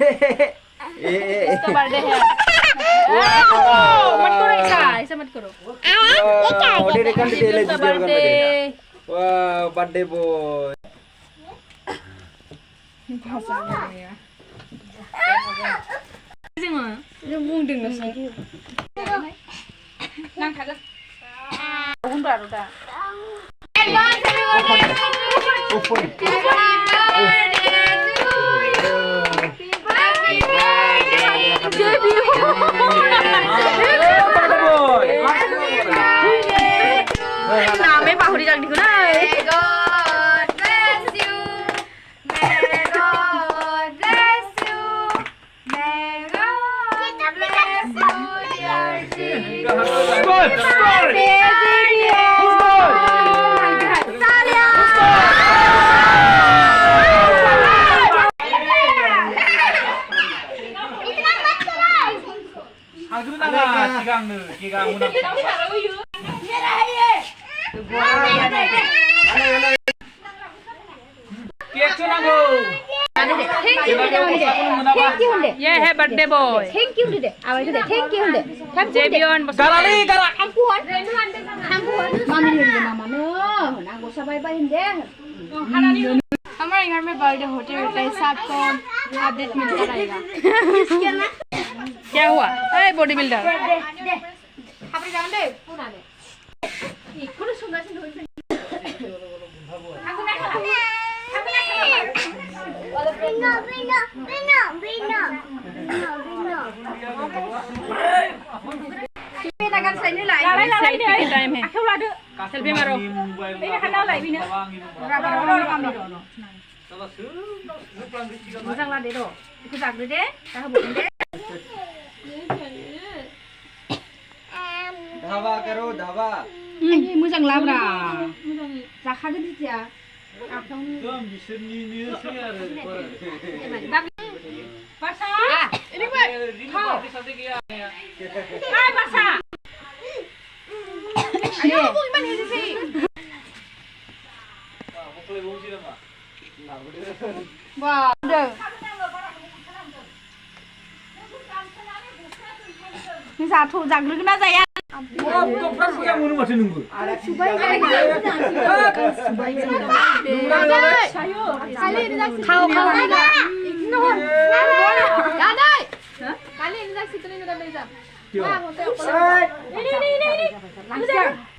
इसका बर्थडे है मत करो ऐसा मत करो Udah rekan di tele इसका birthday Wah, birthday boy. Yung munding na sa nang kaga unda unda নামে পাহৰি যাক দেখো না ये है birthday boy Thank you dede. Awal dede. Thank you dede. जेबियन Garali, gara. Hampuan. Hampuan. Mami dede mama no. Nago sabai bai dede. हमारे घर में बर्थडे होते होते साथ को अपडेट मिलता रहेगा क्या हुआ अरे body builder Habis jangan deh. Puna deh. Ih, kudu sungai sih dulu. Aku nak. Ini tangan saya ini lah. Selfie के टाइम है Aku ladu. सेल्फी मारो Ini kan dah ini. Berapa kami do. Musang lah deh do. Ikut jak deh. Kau boleh deh. Dhawa karo, dhawa. Ini musang lah bra. Zakha ke dia. Tuh, biserni ni saya ada. Pasha. Ini buat. Kau. Hai Pasha. Ayo bung mana sih? Wah, udah. Ini satu jak dulu kena saya. Wah, kau pernah yang mana macam nunggu? Kau ada. Nuhun. Ada. Kali ini dah situ ni dah belajar. Wah, ini. Langsung.